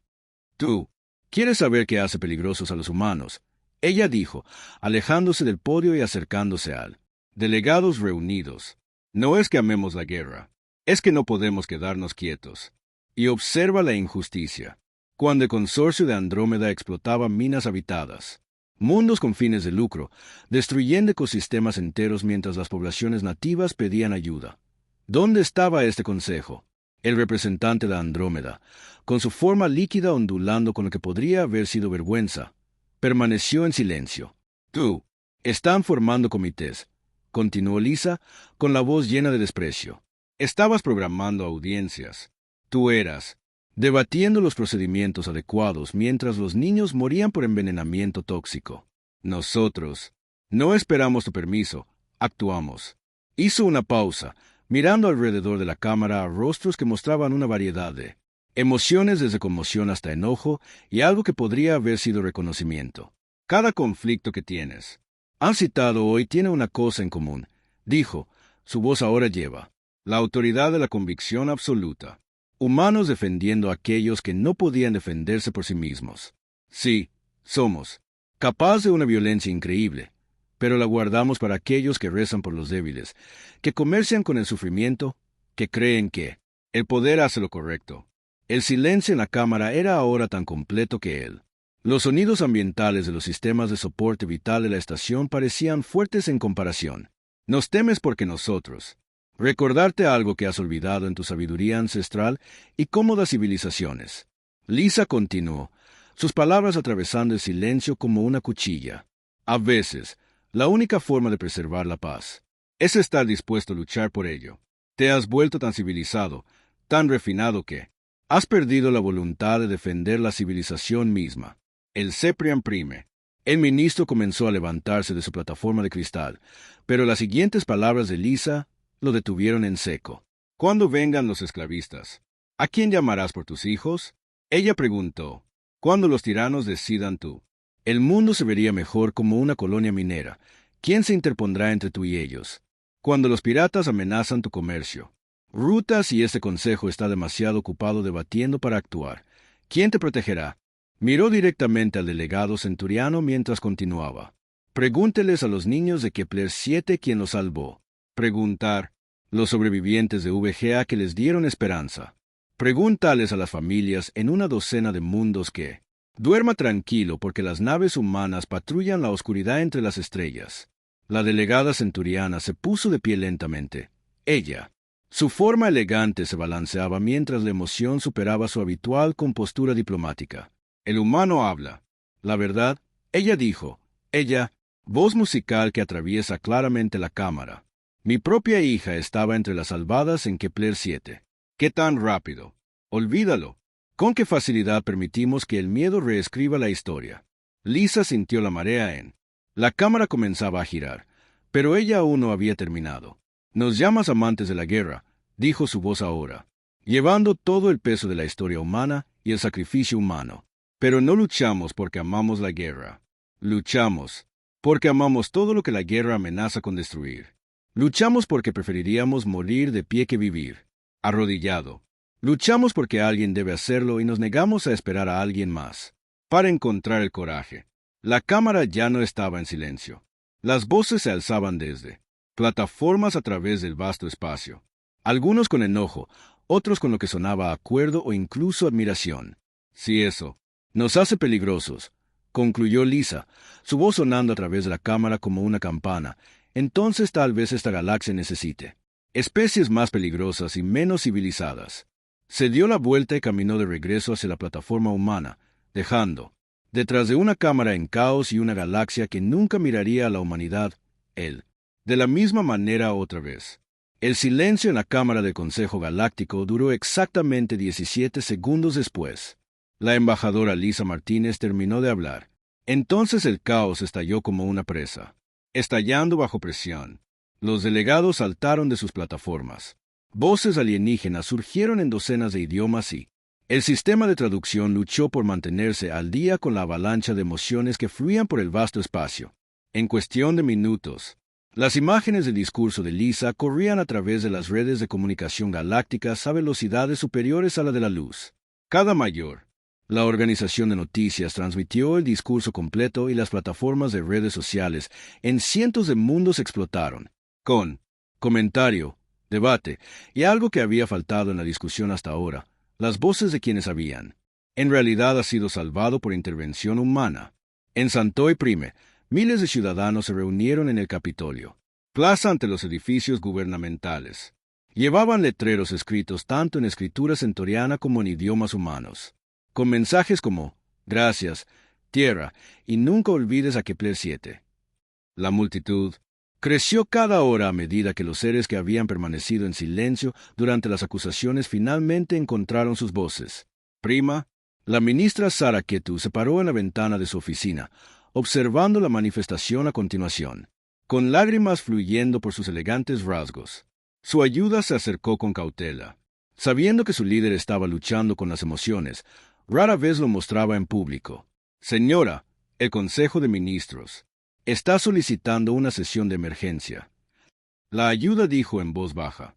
Tú, ¿quieres saber qué hace peligrosos a los humanos? Ella dijo, alejándose del podio y acercándose al. Delegados reunidos. No es que amemos la guerra, es que no podemos quedarnos quietos. Y observa la injusticia. Cuando el consorcio de Andrómeda explotaba minas habitadas, mundos con fines de lucro, destruyendo ecosistemas enteros mientras las poblaciones nativas pedían ayuda. ¿Dónde estaba este consejo? El representante de Andrómeda, con su forma líquida ondulando con lo que podría haber sido vergüenza, permaneció en silencio. Tú, están formando comités, continuó Lisa, con la voz llena de desprecio. Estabas programando audiencias. Tú eras debatiendo los procedimientos adecuados mientras los niños morían por envenenamiento tóxico. Nosotros no esperamos tu permiso, actuamos. Hizo una pausa, mirando alrededor de la cámara a rostros que mostraban una variedad de emociones desde conmoción hasta enojo y algo que podría haber sido reconocimiento. Cada conflicto que han citado hoy tiene una cosa en común, dijo, su voz ahora lleva la autoridad de la convicción absoluta. Humanos defendiendo a aquellos que no podían defenderse por sí mismos. Sí, somos capaz de una violencia increíble, pero la guardamos para aquellos que rezan por los débiles, que comercian con el sufrimiento, que creen que el poder hace lo correcto. El silencio en la cámara era ahora tan completo que los sonidos ambientales de los sistemas de soporte vital de la estación parecían fuertes en comparación. Nos temes porque nosotros. Recordarte algo que has olvidado en tu sabiduría ancestral y cómodas civilizaciones. Lisa continuó, sus palabras atravesando el silencio como una cuchilla. A veces, la única forma de preservar la paz es estar dispuesto a luchar por ello. Te has vuelto tan civilizado, tan refinado que has perdido la voluntad de defender la civilización misma. El Ceprian Prime. El ministro comenzó a levantarse de su plataforma de cristal, pero las siguientes palabras de Lisa lo detuvieron en seco. ¿Cuándo vengan los esclavistas? ¿A quién llamarás por tus hijos? Ella preguntó. Cuando los tiranos decidan tú. El mundo se vería mejor como una colonia minera. ¿Quién se interpondrá entre tú y ellos? Cuando los piratas amenazan tu comercio. Rutas y este consejo está demasiado ocupado debatiendo para actuar. ¿Quién te protegerá? Miró directamente al delegado centuriano mientras continuaba. Pregúnteles a los niños de Kepler 7 quién los salvó. Preguntar. Los sobrevivientes de VGA que les dieron esperanza. Pregúntales a las familias en una docena de mundos que duerma tranquilo porque las naves humanas patrullan la oscuridad entre las estrellas. La delegada centuriana se puso de pie lentamente. Ella. Su forma elegante se balanceaba mientras la emoción superaba su habitual compostura diplomática. El humano habla. La verdad, ella dijo. Ella, voz musical que atraviesa claramente la cámara. Mi propia hija estaba entre las salvadas en Kepler 7. ¿Qué tan rápido? Olvídalo. ¿Con qué facilidad permitimos que el miedo reescriba la historia? Lisa sintió la marea en. La cámara comenzaba a girar, pero ella aún no había terminado. Nos llamas amantes de la guerra, dijo su voz ahora, llevando todo el peso de la historia humana y el sacrificio humano. Pero no luchamos porque amamos la guerra. Luchamos porque amamos todo lo que la guerra amenaza con destruir. Luchamos porque preferiríamos morir de pie que vivir, arrodillado. Luchamos porque alguien debe hacerlo y nos negamos a esperar a alguien más. Para encontrar el coraje. La cámara ya no estaba en silencio. Las voces se alzaban desde plataformas a través del vasto espacio. Algunos con enojo, otros con lo que sonaba acuerdo o incluso admiración. Si eso nos hace peligrosos, concluyó Lisa, su voz sonando a través de la cámara como una campana, entonces tal vez esta galaxia necesite especies más peligrosas y menos civilizadas. Se dio la vuelta y caminó de regreso hacia la plataforma humana, dejando, detrás de una cámara en caos y una galaxia que nunca miraría a la humanidad, él. De la misma manera otra vez. El silencio en la cámara del Consejo Galáctico duró exactamente 17 segundos después. La embajadora Lisa Martínez terminó de hablar. Entonces el caos estalló como una presa, estallando bajo presión. Los delegados saltaron de sus plataformas. Voces alienígenas surgieron en docenas de idiomas y el sistema de traducción luchó por mantenerse al día con la avalancha de emociones que fluían por el vasto espacio. En cuestión de minutos, las imágenes del discurso de Lisa corrían a través de las redes de comunicación galácticas a velocidades superiores a la de la luz. Cada mayor. La organización de noticias transmitió el discurso completo y las plataformas de redes sociales en cientos de mundos explotaron. Con comentario, debate y algo que había faltado en la discusión hasta ahora, las voces de quienes habían, en realidad ha sido salvado por intervención humana. En Santoy Prime, miles de ciudadanos se reunieron en el Capitolio, plaza ante los edificios gubernamentales. Llevaban letreros escritos tanto en escritura centuriana como en idiomas humanos, con mensajes como, gracias, tierra, y nunca olvides a Kepler 7. La multitud creció cada hora a medida que los seres que habían permanecido en silencio durante las acusaciones finalmente encontraron sus voces. Prima, la ministra Sara Ketu se paró en la ventana de su oficina, observando la manifestación a continuación, con lágrimas fluyendo por sus elegantes rasgos. Su ayuda se acercó con cautela. Sabiendo que su líder estaba luchando con las emociones, rara vez lo mostraba en público. Señora, el Consejo de Ministros está solicitando una sesión de emergencia. La ayuda dijo en voz baja.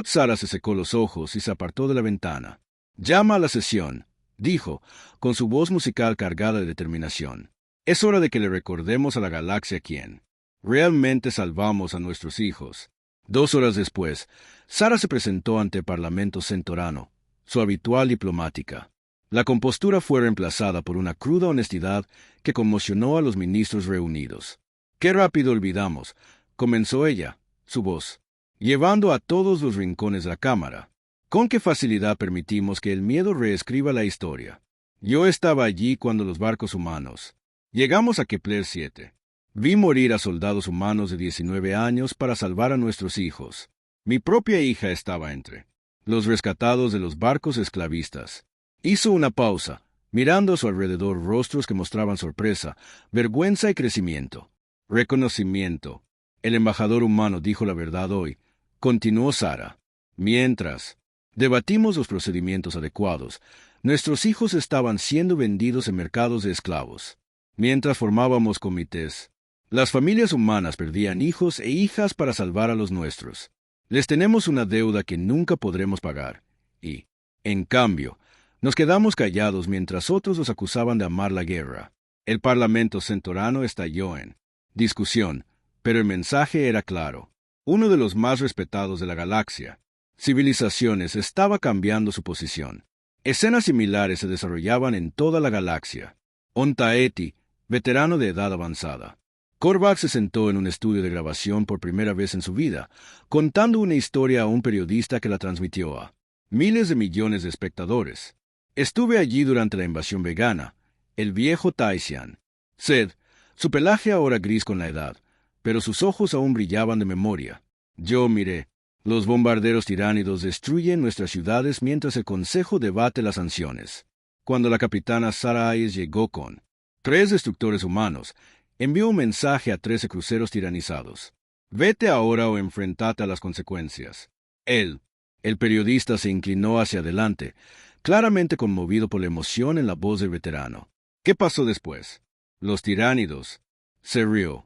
Sara se secó los ojos y se apartó de la ventana. Llama a la sesión, dijo, con su voz musical cargada de determinación. Es hora de que le recordemos a la galaxia quién realmente salvamos a nuestros hijos. 2 horas después, Sara se presentó ante el Parlamento Centorano, su habitual diplomática. La compostura fue reemplazada por una cruda honestidad que conmocionó a los ministros reunidos. «Qué rápido olvidamos», comenzó ella, su voz, llevando a todos los rincones de la Cámara. «¿Con qué facilidad permitimos que el miedo reescriba la historia? Yo estaba allí cuando los barcos humanos llegamos a Kepler 7. Vi morir a soldados humanos de 19 años para salvar a nuestros hijos. Mi propia hija estaba entre los rescatados de los barcos esclavistas». Hizo una pausa, mirando a su alrededor rostros que mostraban sorpresa, vergüenza y crecimiento. Reconocimiento. El embajador humano dijo la verdad hoy, continuó Sara. Mientras debatimos los procedimientos adecuados, nuestros hijos estaban siendo vendidos en mercados de esclavos. Mientras formábamos comités, las familias humanas perdían hijos e hijas para salvar a los nuestros. Les tenemos una deuda que nunca podremos pagar. Y, en cambio, nos quedamos callados mientras otros los acusaban de amar la guerra. El Parlamento Centorano estalló en discusión, pero el mensaje era claro. Uno de los más respetados de la galaxia, civilizaciones, estaba cambiando su posición. Escenas similares se desarrollaban en toda la galaxia. Ontaeti, veterano de edad avanzada, Korvac se sentó en un estudio de grabación por primera vez en su vida, contando una historia a un periodista que la transmitió a miles de millones de espectadores. Estuve allí durante la invasión vegana. El viejo Taisian. Sed, su pelaje ahora gris con la edad, pero sus ojos aún brillaban de memoria. Yo miré. Los bombarderos tiránidos destruyen nuestras ciudades mientras el Consejo debate las sanciones. Cuando la capitana Sarah Hayes llegó con 3 destructores humanos, envió un mensaje a 13 cruceros tiranizados. Vete ahora o enfrentate a las consecuencias. Él, el periodista, se inclinó hacia adelante, claramente conmovido por la emoción en la voz del veterano. ¿Qué pasó después? Los tiránidos. Se rió.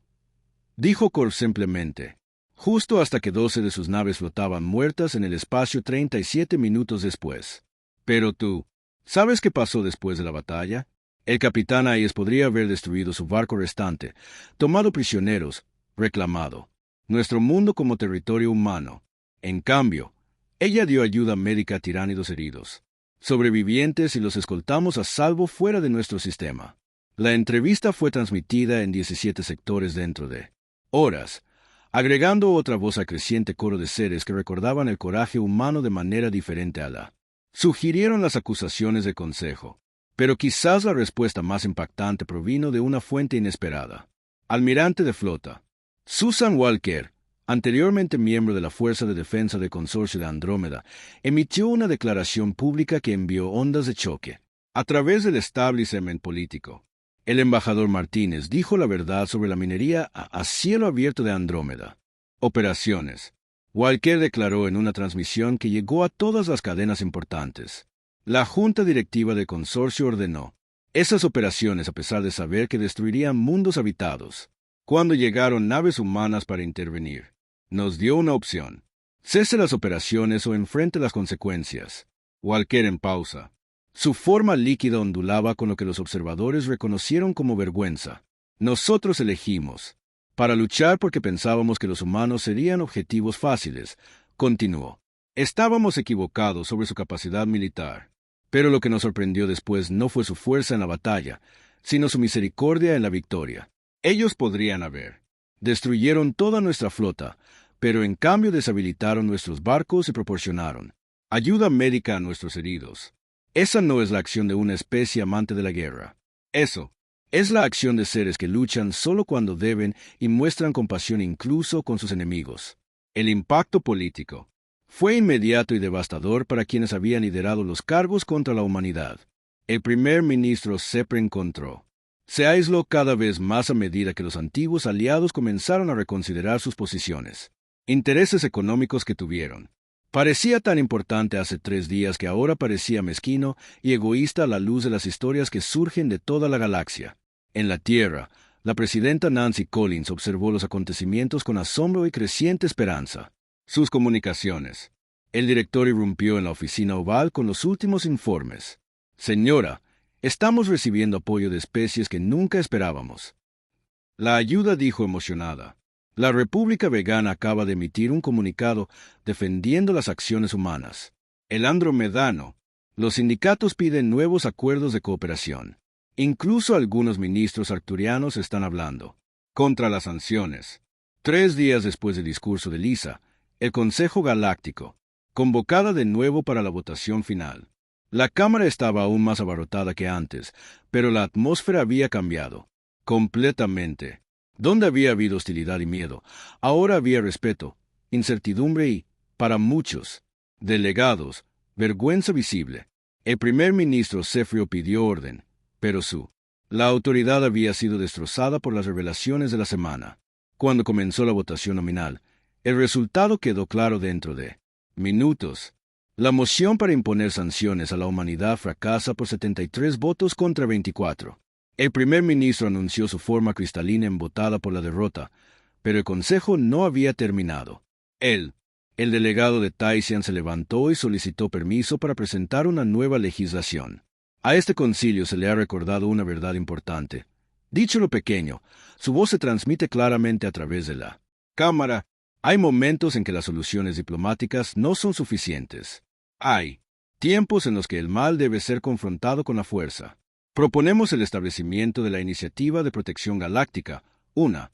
Dijo Kor simplemente. Justo hasta que 12 de sus naves flotaban muertas en el espacio 37 minutos después. Pero tú, ¿sabes qué pasó después de la batalla? El capitán Hayes podría haber destruido su barco restante, tomado prisioneros, reclamado nuestro mundo como territorio humano. En cambio, ella dio ayuda médica a tiránidos heridos, sobrevivientes, y los escoltamos a salvo fuera de nuestro sistema. La entrevista fue transmitida en 17 sectores dentro de horas, agregando otra voz al creciente coro de seres que recordaban el coraje humano de manera diferente a la. Sugirieron las acusaciones del Consejo, pero quizás la respuesta más impactante provino de una fuente inesperada. Almirante de flota Susan Walker, anteriormente miembro de la Fuerza de Defensa del Consorcio de Andrómeda, emitió una declaración pública que envió ondas de choque a través del establishment político. El embajador Martínez dijo la verdad sobre la minería a cielo abierto de Andrómeda. Operaciones. Walker declaró en una transmisión que llegó a todas las cadenas importantes. La junta directiva del consorcio ordenó esas operaciones a pesar de saber que destruirían mundos habitados. Cuando llegaron naves humanas para intervenir, nos dio una opción. Cese las operaciones o enfrente las consecuencias. Walker en pausa. Su forma líquida ondulaba con lo que los observadores reconocieron como vergüenza. Nosotros elegimos. Para luchar porque pensábamos que los humanos serían objetivos fáciles, continuó. Estábamos equivocados sobre su capacidad militar. Pero lo que nos sorprendió después no fue su fuerza en la batalla, sino su misericordia en la victoria. Ellos podrían haber. Destruyeron toda nuestra flota, pero en cambio deshabilitaron nuestros barcos y proporcionaron ayuda médica a nuestros heridos. Esa no es la acción de una especie amante de la guerra. Eso es la acción de seres que luchan solo cuando deben y muestran compasión incluso con sus enemigos. El impacto político fue inmediato y devastador para quienes habían liderado los cargos contra la humanidad. El primer ministro se encontró. Se aisló cada vez más a medida que los antiguos aliados comenzaron a reconsiderar sus posiciones. Intereses económicos que tuvieron. Parecía tan importante hace 3 días que ahora parecía mezquino y egoísta a la luz de las historias que surgen de toda la galaxia. En la Tierra, la presidenta Nancy Collins observó los acontecimientos con asombro y creciente esperanza. Sus comunicaciones. El director irrumpió en la oficina oval con los últimos informes. Señora, estamos recibiendo apoyo de especies que nunca esperábamos. La ayuda dijo emocionada. La República Vegana acaba de emitir un comunicado defendiendo las acciones humanas. El andromedano. Los sindicatos piden nuevos acuerdos de cooperación. Incluso algunos ministros arcturianos están hablando contra las sanciones. 3 días después del discurso de Lisa, el Consejo Galáctico, convocada de nuevo para la votación final. La cámara estaba aún más abarrotada que antes, pero la atmósfera había cambiado completamente. Donde había habido hostilidad y miedo, ahora había respeto, incertidumbre y, para muchos delegados, vergüenza visible. El primer ministro Zefrio pidió orden, pero la autoridad había sido destrozada por las revelaciones de la semana. Cuando comenzó la votación nominal, el resultado quedó claro dentro de minutos. La moción para imponer sanciones a la humanidad fracasa por 73 votos contra 24. El primer ministro anunció su forma cristalina embotada por la derrota, pero el consejo no había terminado. El delegado de Taisian se levantó y solicitó permiso para presentar una nueva legislación. A este concilio se le ha recordado una verdad importante. Dicho lo pequeño, su voz se transmite claramente a través de la cámara. Hay momentos en que las soluciones diplomáticas no son suficientes. Hay tiempos en los que el mal debe ser confrontado con la fuerza. Proponemos el establecimiento de la Iniciativa de Protección Galáctica, una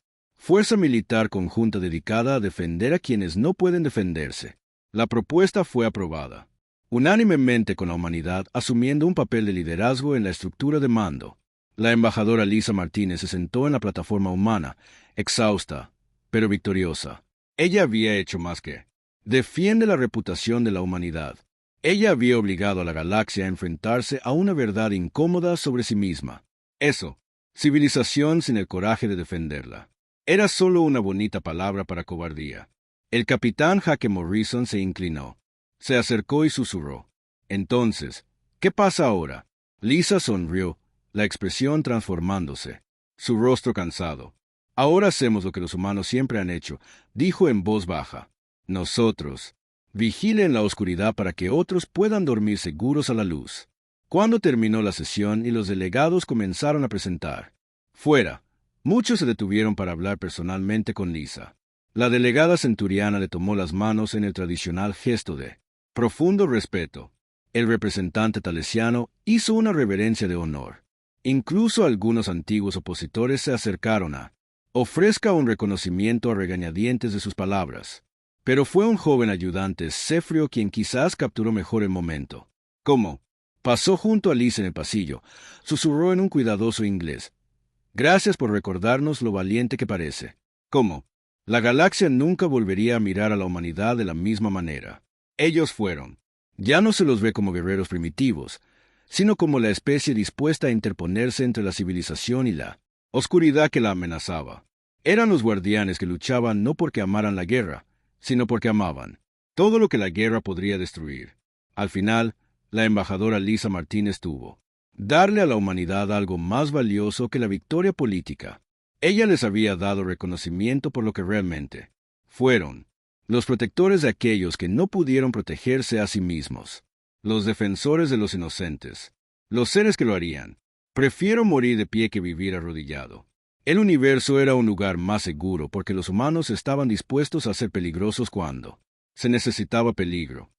Fuerza militar conjunta dedicada a defender a quienes no pueden defenderse. La propuesta fue aprobada, unánimemente con la humanidad asumiendo un papel de liderazgo en la estructura de mando. La embajadora Lisa Martínez se sentó en la plataforma humana, exhausta, pero victoriosa. Ella había hecho más que defiende la reputación de la humanidad. Ella había obligado a la galaxia a enfrentarse a una verdad incómoda sobre sí misma. Eso, civilización sin el coraje de defenderla, era solo una bonita palabra para cobardía. El capitán Jaque Morrison se inclinó, se acercó y susurró. Entonces, ¿qué pasa ahora? Lisa sonrió, la expresión transformándose, su rostro cansado. Ahora hacemos lo que los humanos siempre han hecho, dijo en voz baja. Nosotros. Vigile en la oscuridad para que otros puedan dormir seguros a la luz. Cuando terminó la sesión y los delegados comenzaron a presentar. Fuera, muchos se detuvieron para hablar personalmente con Lisa. La delegada centuriana le tomó las manos en el tradicional gesto de profundo respeto. El representante talesiano hizo una reverencia de honor. Incluso algunos antiguos opositores se acercaron a ofrezca un reconocimiento a regañadientes de sus palabras. Pero fue un joven ayudante, Cefrio, quien quizás capturó mejor el momento. ¿Cómo? Pasó junto a Lisa en el pasillo, susurró en un cuidadoso inglés. Gracias por recordarnos lo valiente que parece. ¿Cómo? La galaxia nunca volvería a mirar a la humanidad de la misma manera. Ellos fueron. Ya no se los ve como guerreros primitivos, sino como la especie dispuesta a interponerse entre la civilización y la oscuridad que la amenazaba. Eran los guardianes que luchaban no porque amaran la guerra, sino porque amaban todo lo que la guerra podría destruir. Al final, la embajadora Lisa Martínez tuvo darle a la humanidad algo más valioso que la victoria política. Ella les había dado reconocimiento por lo que realmente fueron, los protectores de aquellos que no pudieron protegerse a sí mismos, los defensores de los inocentes, los seres que lo harían. Prefiero morir de pie que vivir arrodillado. El universo era un lugar más seguro porque los humanos estaban dispuestos a ser peligrosos cuando se necesitaba peligro.